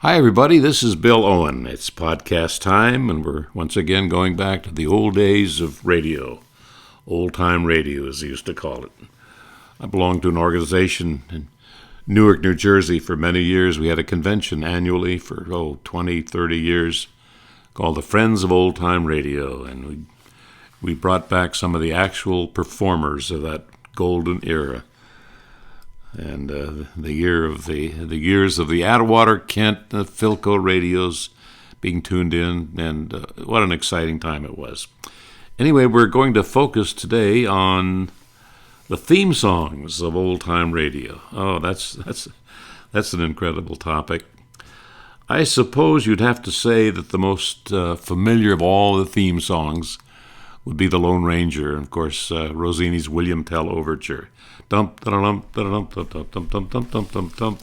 Hi, everybody. This is Bill Owen. It's podcast time, and we're once again going back to the old days of radio. Old-time radio, as they used to call it. I belonged to an organization in Newark, New Jersey for many years. We had a convention annually for, 20, 30 years called the Friends of Old-Time Radio, and we brought back some of the actual performers of that golden era. And the years of the Atwater, Kent, Philco radios being tuned in, and what an exciting time it was. Anyway, we're going to focus today on the theme songs of old-time radio. Oh, that's an incredible topic. I suppose you'd have to say that the most familiar of all the theme songs would be the Lone Ranger, and of course Rossini's William Tell Overture. Dump, da-da-dump, da-da-dump, da-da-dump, dump, dump, dump, dump, dump.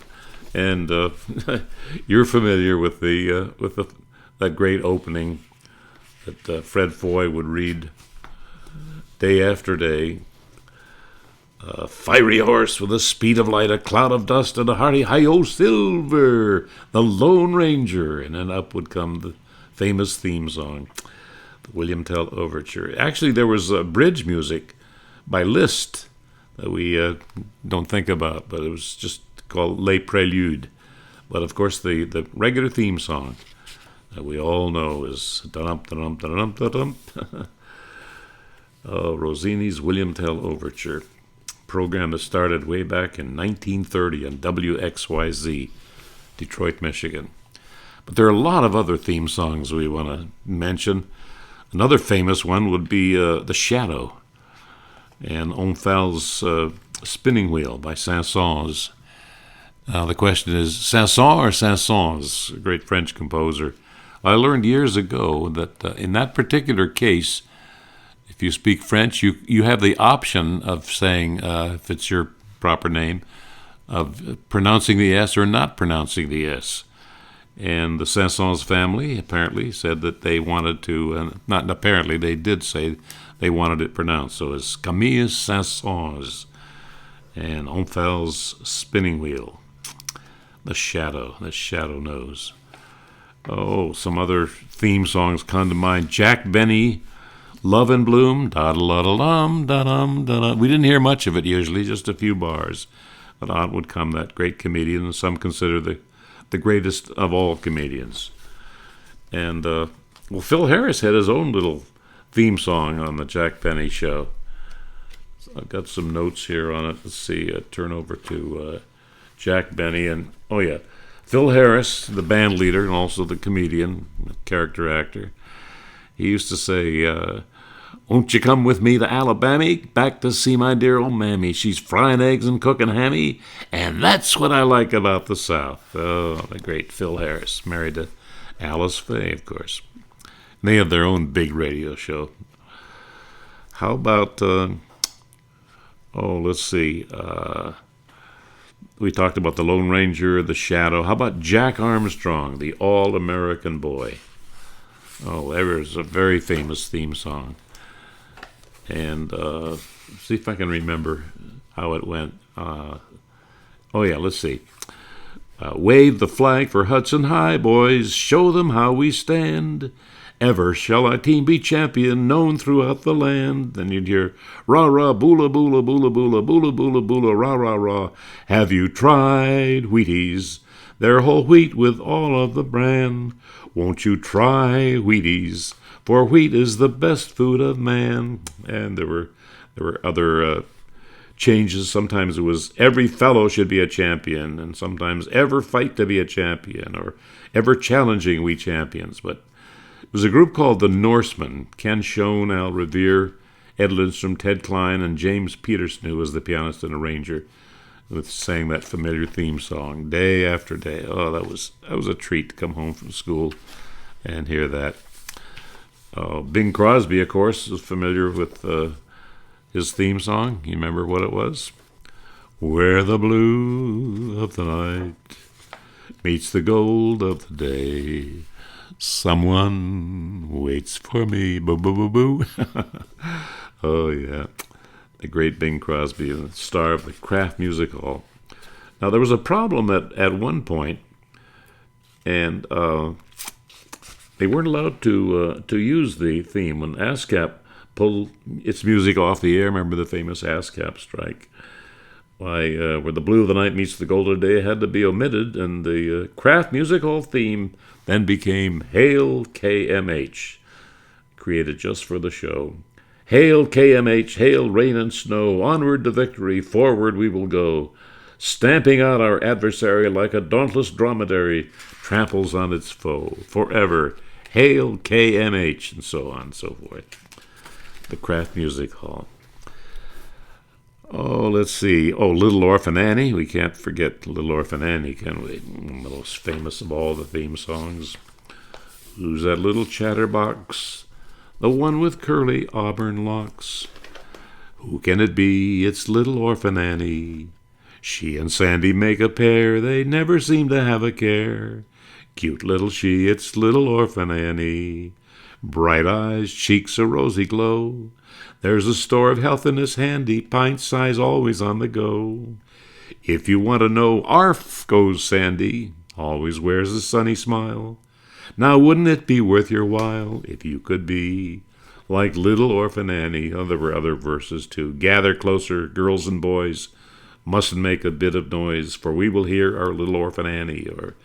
And you're familiar with that great opening that Fred Foy would read day after day. Fiery horse with the speed of light, a cloud of dust, and a hearty hi-yo silver, the Lone Ranger. And then up would come the famous theme song, the William Tell Overture. Actually, there was bridge music by Liszt that we don't think about, but it was just called Les Préludes. But of course, the regular theme song that we all know is da-dum, da-dum, da-dum, da-dum. Rossini's William Tell Overture, program that started way back in 1930 on WXYZ, Detroit, Michigan. But there are a lot of other theme songs we want to mention. Another famous one would be The Shadow, and Onfal's Spinning Wheel by Saint-Saëns. The question is, Saint-Saëns or Saint-Saëns, a great French composer. I learned years ago that in that particular case, if you speak French, you have the option of saying, if it's your proper name, of pronouncing the S or not pronouncing the S. And the Saint-Saëns family apparently said that they wanted to, not apparently, they did say they wanted it pronounced. So it's Camille Saint-Saëns and Onfal's Spinning Wheel. The Shadow knows. Oh, some other theme songs come to mind. Jack Benny, Love in Bloom, da-da-da-da-dum, da-dum, da-da. We didn't hear much of it usually, just a few bars. But on would come that great comedian, and some consider the greatest of all comedians. And, Phil Harris had his own little theme song on the Jack Benny show. So I've got some notes here on it. Let's see, turn over to Jack Benny. And, Phil Harris, the band leader and also the comedian, character actor, he used to say, won't you come with me to Alabama, back to see my dear old mammy? She's frying eggs and cooking hammy, and that's what I like about the South. Oh, the great Phil Harris, married to Alice Faye, of course. They have their own big radio show. How about, let's see. We talked about the Lone Ranger, the Shadow. How about Jack Armstrong, the All-American Boy? Oh, there's a very famous theme song. And see if I can remember how it went. Let's see. Wave the flag for Hudson High, boys. Show them how we stand. Ever shall our team be champion, known throughout the land. Then you'd hear, rah-rah, boola, boola, boola, boola, boola, boola, boola, rah-rah-rah. Have you tried Wheaties? They're whole wheat with all of the bran. Won't you try Wheaties? For wheat is the best food of man. And there were other changes. Sometimes it was every fellow should be a champion, and sometimes ever fight to be a champion, or ever challenging we champions. But it was a group called the Norsemen. Ken Schoen, Al Revere, Ed Lindstrom, Ted Klein, and James Peterson, who was the pianist and arranger, with sang that familiar theme song day after day. Oh, that was a treat to come home from school and hear that. Bing Crosby, of course, is familiar with his theme song. You remember what it was? Where the blue of the night meets the gold of the day, someone waits for me. Boo, boo, boo, boo. Oh, yeah. The great Bing Crosby, the star of the Kraft Music Hall. Now, there was a problem at one point. And they weren't allowed to use the theme. When ASCAP pulled its music off the air, remember the famous ASCAP strike? Why, where the blue of the night meets the gold of the day had to be omitted, and the Kraft Music Hall theme then became Hail KMH, created just for the show. Hail KMH, hail rain and snow, onward to victory, forward we will go. Stamping out our adversary like a dauntless dromedary, tramples on its foe. Forever, hail KMH, and so on and so forth. The Kraft Music Hall. Oh, let's see. Oh, Little Orphan Annie. We can't forget Little Orphan Annie, can we? One of the most famous of all the theme songs. Who's that little chatterbox? The one with curly auburn locks. Who can it be? It's Little Orphan Annie. She and Sandy make a pair. They never seem to have a care. Cute little she, it's Little Orphan Annie. Bright eyes, cheeks a rosy glow. There's a store of healthiness handy, pint size always on the go. If you want to know, arf goes Sandy, always wears a sunny smile. Now wouldn't it be worth your while if you could be like Little Orphan Annie? Oh, there were other verses too. Gather closer, girls and boys, mustn't make a bit of noise, for we will hear our Little Orphan Annie. Or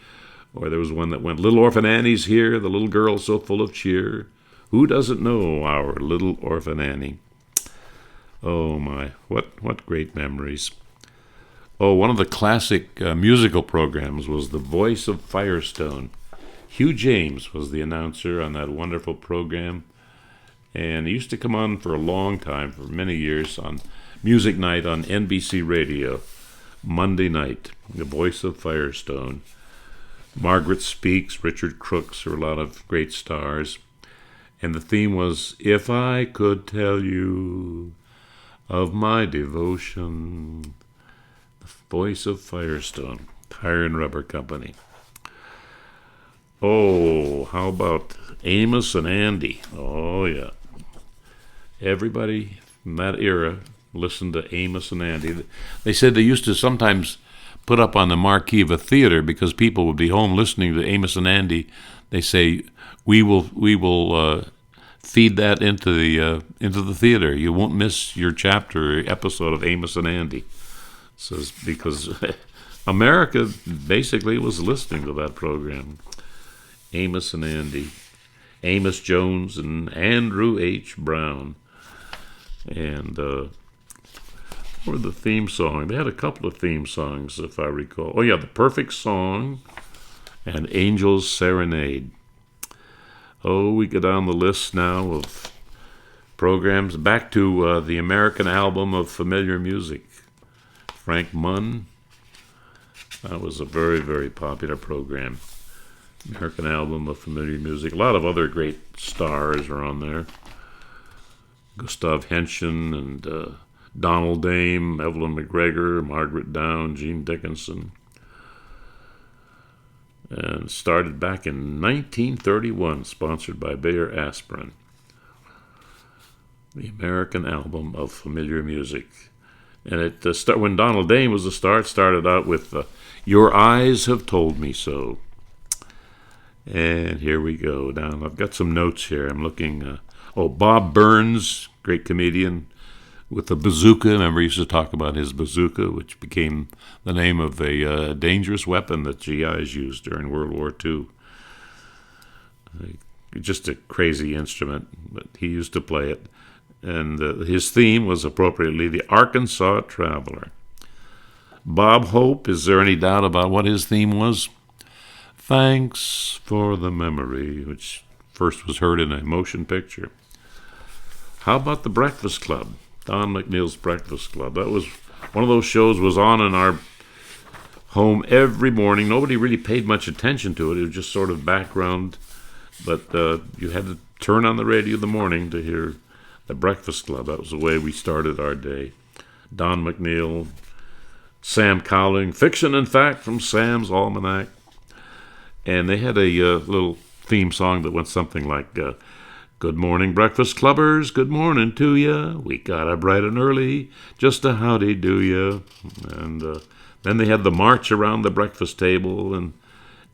there was one that went, Little Orphan Annie's here, the little girl so full of cheer. Who doesn't know our Little Orphan Annie? Oh my, what great memories. Oh, one of the classic musical programs was The Voice of Firestone. Hugh James was the announcer on that wonderful program, and he used to come on for a long time, for many years, on Music Night on NBC Radio, Monday night, The Voice of Firestone. Margaret Speaks, Richard Crooks, or a lot of great stars. And the theme was, If I Could Tell You of My Devotion. The Voice of Firestone, Tire and Rubber Company. Oh, how about Amos and Andy? Oh, yeah. Everybody from that era listened to Amos and Andy. They said they used to sometimes put up on the marquee of a theater because people would be home listening to Amos and Andy. They say, we will feed that into the theater. You won't miss your chapter or episode of Amos and Andy. So because America basically was listening to that program. Amos and Andy, Amos Jones and Andrew H. Brown. And or the theme song. They had a couple of theme songs, if I recall. Oh, yeah, The Perfect Song and Angel's Serenade. Oh, we go down the list now of programs. Back to the American Album of Familiar Music. Frank Munn. That was a very, very popular program. American Album of Familiar Music. A lot of other great stars are on there. Gustav Henshin and Donald Dame, Evelyn McGregor, Margaret Down, Gene Dickinson. And started back in 1931, sponsored by Bayer Aspirin. The American Album of Familiar Music. And it when Donald Dame was the star, it started out with Your Eyes Have Told Me So. And here we go. Down. I've got some notes here. I'm looking. Bob Burns, great comedian, with the bazooka. Remember, he used to talk about his bazooka, which became the name of a dangerous weapon that GIs used during World War II. Just a crazy instrument, but he used to play it. And his theme was appropriately the Arkansas Traveler. Bob Hope, is there any doubt about what his theme was? Thanks for the Memory, which first was heard in a motion picture. How about The Breakfast Club? Don McNeil's Breakfast Club. That was one of those shows was on in our home every morning. Nobody really paid much attention to it. It was just sort of background. But you had to turn on the radio in the morning to hear The Breakfast Club. That was the way we started our day. Don McNeil, Sam Cowling, Fiction and Fact from Sam's Almanac. And they had a little theme song that went something like, Good morning, breakfast clubbers, good morning to ya. We got up bright and early, just a howdy do ya. And then they had the march around the breakfast table, and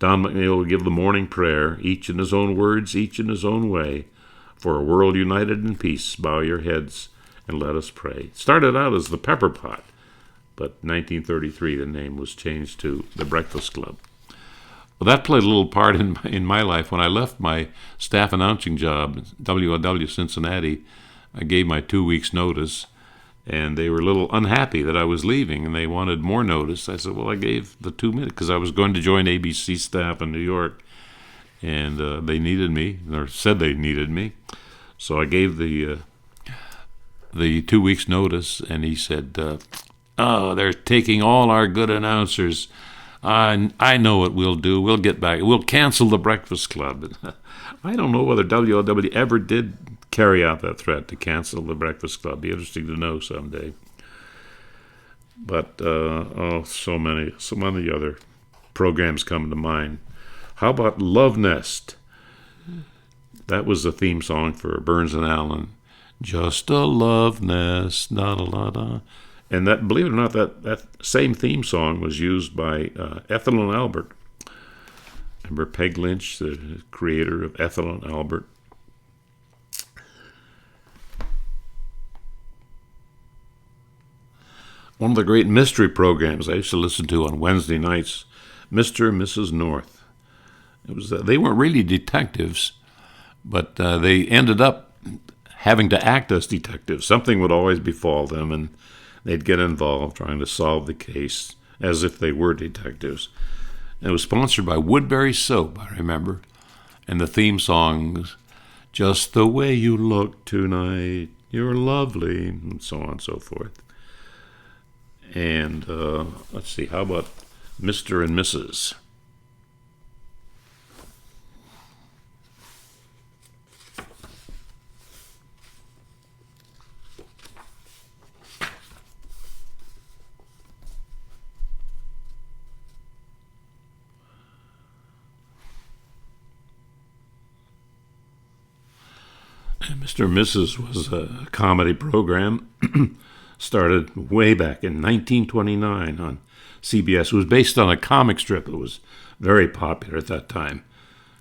Don McNeil would give the morning prayer, each in his own words, each in his own way. For a world united in peace, bow your heads and let us pray. It started out as the Pepper Pot, but 1933 the name was changed to the Breakfast Club. Well, that played a little part in my life. When I left my staff announcing job at WLW Cincinnati, I gave my 2 weeks' notice, and they were a little unhappy that I was leaving, and they wanted more notice. I said, well, I gave the 2 minutes, because I was going to join ABC staff in New York, and they needed me, or said they needed me. So I gave the 2 weeks' notice, and he said, oh, they're taking all our good announcers. I know what we'll do. We'll get back. We'll cancel the Breakfast Club. I don't know whether WLW ever did carry out that threat to cancel the Breakfast Club. Be interesting to know someday. But so many other programs come to mind. How about Love Nest? That was the theme song for Burns and Allen. Just a love nest, da da da da. And that, believe it or not, that same theme song was used by Ethel and Albert. Remember Peg Lynch, the creator of Ethel and Albert? One of the great mystery programs I used to listen to on Wednesday nights, Mr. and Mrs. North. It was they weren't really detectives, but they ended up having to act as detectives. Something would always befall them, and they'd get involved trying to solve the case as if they were detectives. And it was sponsored by Woodbury Soap, I remember. And the theme songs, Just the Way You Look Tonight, You're Lovely, and so on and so forth. And let's see, how about Mr. and Mrs.? Mr. and Mrs. was a comedy program started way back in 1929 on CBS. It was based on a comic strip that was very popular at that time.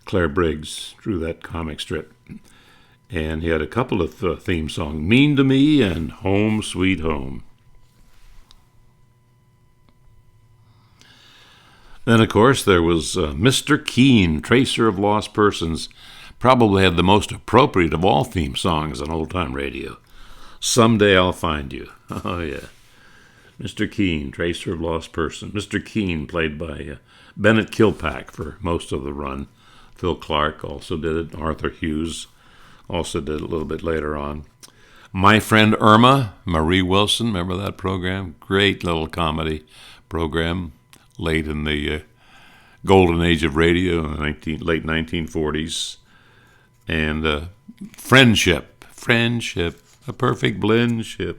Claire Briggs drew that comic strip. And he had a couple of theme songs, Mean to Me and Home Sweet Home. Then, of course, there was Mr. Keene, Tracer of Lost Persons. Probably had the most appropriate of all theme songs on old-time radio. Someday I'll Find You. Oh, yeah. Mr. Keene, Tracer of Lost Person. Mr. Keene, played by Bennett Kilpack for most of the run. Phil Clark also did it. Arthur Hughes also did it a little bit later on. My Friend Irma, Marie Wilson, remember that program? Great little comedy program late in the golden age of radio in the late 1940s. And Friendship, a perfect blendship.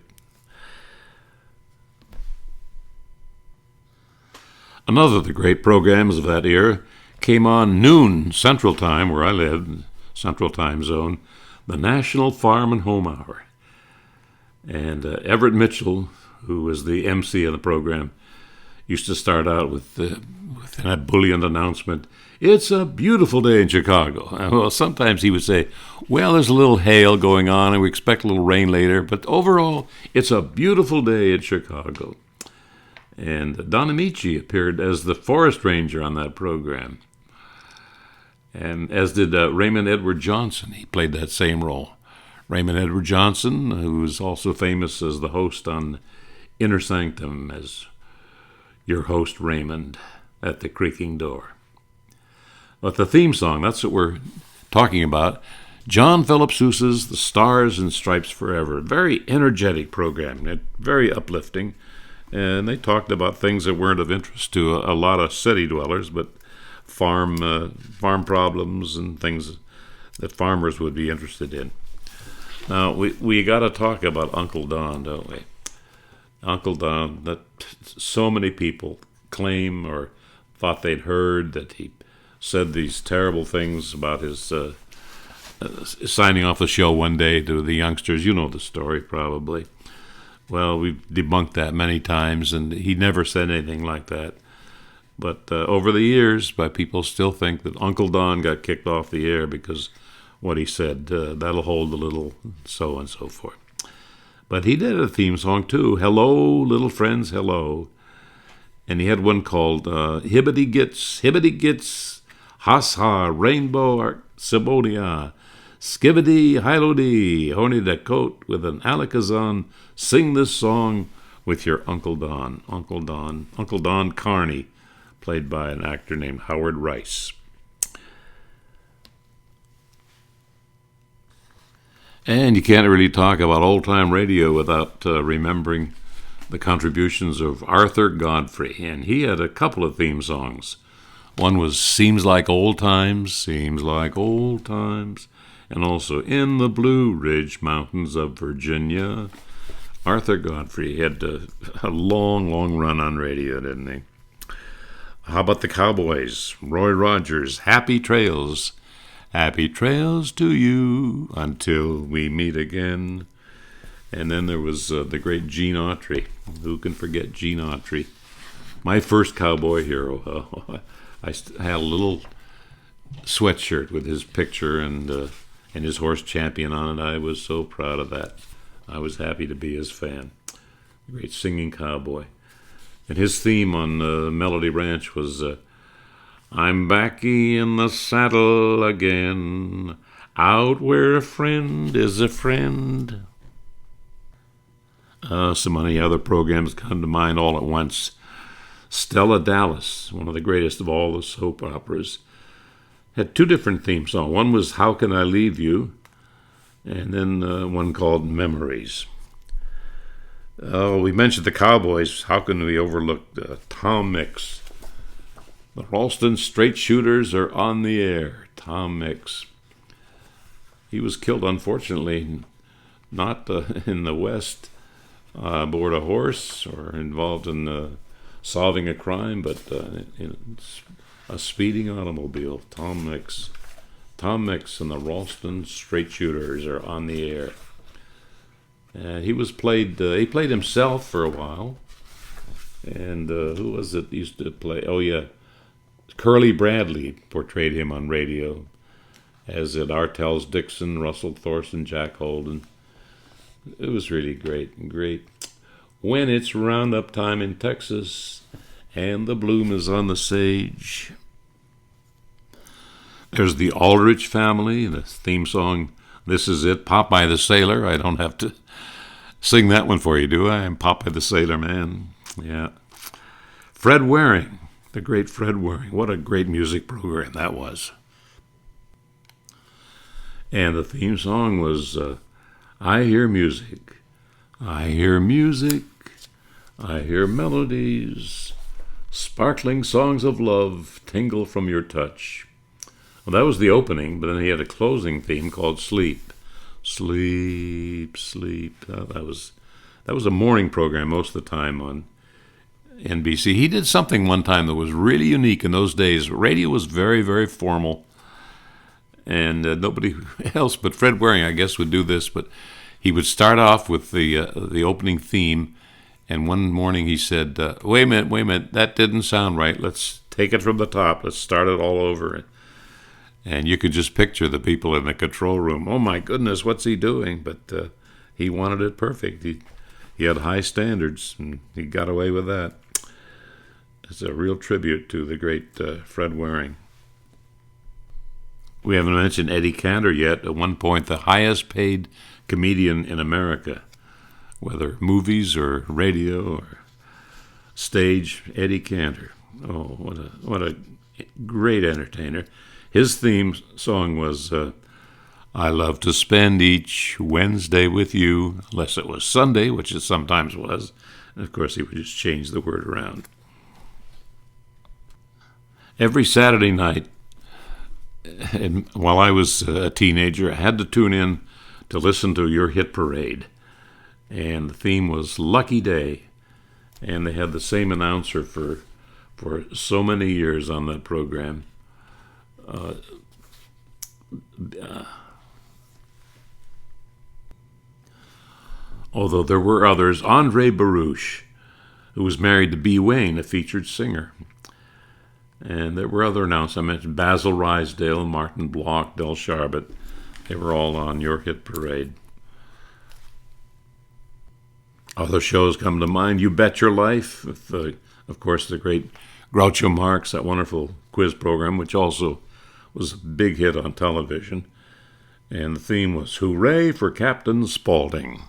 Another of the great programs of that era came on noon Central Time, where I lived, Central Time Zone, the National Farm and Home Hour. And Everett Mitchell, who was the MC of the program, used to start out with an ebullient announcement, "It's a beautiful day in Chicago." Well, sometimes he would say, well, there's a little hail going on and we expect a little rain later, but overall, it's a beautiful day in Chicago. And Don Amici appeared as the forest ranger on that program. And as did Raymond Edward Johnson. He played that same role. Raymond Edward Johnson, who is also famous as the host on Inner Sanctum, as your host Raymond at the creaking door. But the theme song, that's what we're talking about. John Philip Sousa's The Stars and Stripes Forever. Very energetic program, very uplifting. And they talked about things that weren't of interest to a lot of city dwellers, but farm problems and things that farmers would be interested in. Now, we got to talk about Uncle Don, don't we? Uncle Don, that so many people claim or thought they'd heard that he said these terrible things about his signing off the show one day to the youngsters. You know the story, probably. Well, we've debunked that many times, and he never said anything like that. But over the years, people still think that Uncle Don got kicked off the air because what he said, that'll hold a little so and so forth. But he did a theme song too, Hello, Little Friends, Hello. And he had one called Hibbity Gits, Has Ha, Rainbow Sibonia, Skivity, Hilody, Horny da Coat with an Alakazam, sing this song with your Uncle Don. Uncle Don Carney, played by an actor named Howard Rice. And you can't really talk about old-time radio without remembering the contributions of Arthur Godfrey. And he had a couple of theme songs. One was Seems Like Old Times, and also In the Blue Ridge Mountains of Virginia. Arthur Godfrey had a long run on radio, didn't he? How about the Cowboys? Roy Rogers, Happy Trails to you until we meet again. And then there was the great Gene Autry. Who can forget Gene Autry? My first cowboy hero. I had a little sweatshirt with his picture and his horse Champion on it. I was so proud of that. I was happy to be his fan. A great singing cowboy. And his theme on Melody Ranch was I'm backy in the saddle again, out where a friend is a friend. So many other programs come to mind all at once. Stella Dallas, one of the greatest of all the soap operas, had two different theme songs. One was How Can I Leave You, and then one called Memories. We mentioned the Cowboys. How can we overlook Tom Mix? The Ralston Straight Shooters are on the air. Tom Mix. He was killed, unfortunately, not in the West, aboard a horse or involved in solving a crime, but in a speeding automobile. Tom Mix. Tom Mix and the Ralston Straight Shooters are on the air. And he played himself for a while. And who was it used to play? Oh, yeah. Curly Bradley portrayed him on radio, as did Artels Dixon, Russell Thorson, Jack Holden. It was really great. When it's roundup time in Texas and the bloom is on the sage. There's the Aldrich Family, the theme song, This Is It, Popeye the Sailor. I don't have to sing that one for you, do I? I'm Popeye the Sailor Man. Yeah. Fred Waring, the great Fred Waring. What a great music program that was. And the theme song was I Hear Music. I hear music. I hear melodies. Sparkling songs of love tingle from your touch. Well, that was the opening, but then he had a closing theme called Sleep. Sleep, sleep. That was a morning program most of the time on NBC. He did something one time that was really unique in those days. Radio was very, very formal, and nobody else but Fred Waring, I guess, would do this. But he would start off with the opening theme, and one morning he said, wait a minute, that didn't sound right. Let's take it from the top. Let's start it all over. And you could just picture the people in the control room. Oh, my goodness, what's he doing? But he wanted it perfect. He had high standards, and he got away with that. It's a real tribute to the great Fred Waring. We haven't mentioned Eddie Cantor yet. At one point, the highest paid comedian in America, whether movies or radio or stage, Eddie Cantor. Oh, what a great entertainer. His theme song was I love to spend each Wednesday with you, unless it was Sunday, which it sometimes was. And of course, he would just change the word around. Every Saturday night, while I was a teenager, I had to tune in to listen to your hit parade. And the theme was Lucky Day. And they had the same announcer for so many years on that program. Although there were others, Andre Baruch, who was married to Bee Wayne, a featured singer. And there were other announcers. I mentioned Basil Rysdale, Martin Bloch, Del Charbet. They were all on Your Hit Parade. Other shows come to mind. You Bet Your Life, with, of course, the great Groucho Marx, that wonderful quiz program, which also was a big hit on television. And the theme was Hooray for Captain Spaulding.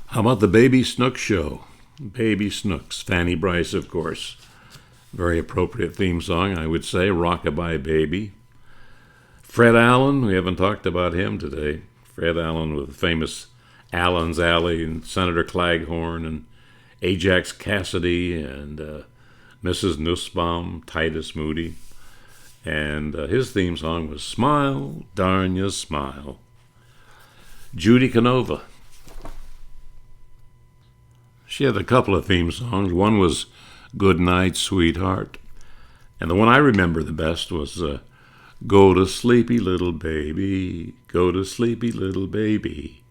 How about the Baby Snooks show? Baby Snooks, Fanny Bryce, of course. Very appropriate theme song, I would say, Rockabye Baby. Fred Allen, we haven't talked about him today. Fred Allen with the famous Allen's Alley and Senator Claghorn and Ajax Cassidy and Mrs. Nussbaum, Titus Moody. And his theme song was Smile, Darn Ya Smile. Judy Canova. She had a couple of theme songs. One was Good Night, Sweetheart. And the one I remember the best was Go to Sleepy Little Baby, Go to Sleepy Little Baby.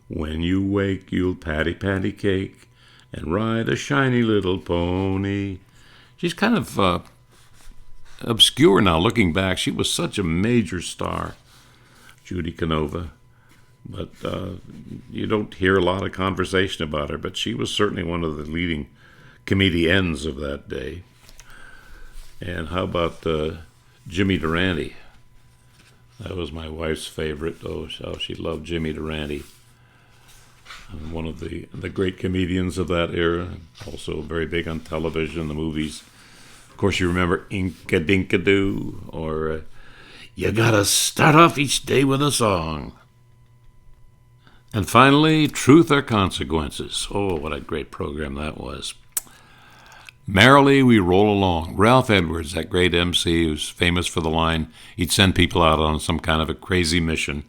When you wake, you'll patty cake and ride a shiny little pony. She's kind of obscure now looking back. She was such a major star, Judy Canova. But you don't hear a lot of conversation about her, but she was certainly one of the leading comedians of that day. And how about Jimmy Durante? That was my wife's favorite. Oh, how she loved Jimmy Durante. One of the great comedians of that era, also very big on television, the movies. Of course, you remember Inka Dinka Doo, or You Gotta Start Off Each Day with a Song. And finally, Truth or Consequences. Oh, what a great program that was. Merrily We Roll Along. Ralph Edwards, that great MC who's famous for the line, he'd send people out on some kind of a crazy mission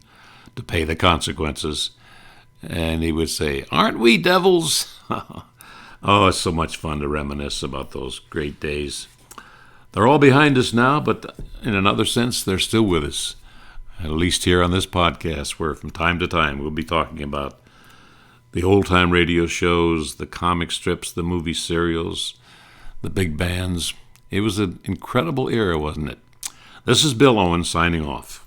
to pay the consequences. And he would say, Aren't we devils? Oh, it's so much fun to reminisce about those great days. They're all behind us now, but in another sense, they're still with us. At least here on this podcast, where from time to time we'll be talking about the old-time radio shows, the comic strips, the movie serials, the big bands. It was an incredible era, wasn't it? This is Bill Owen signing off.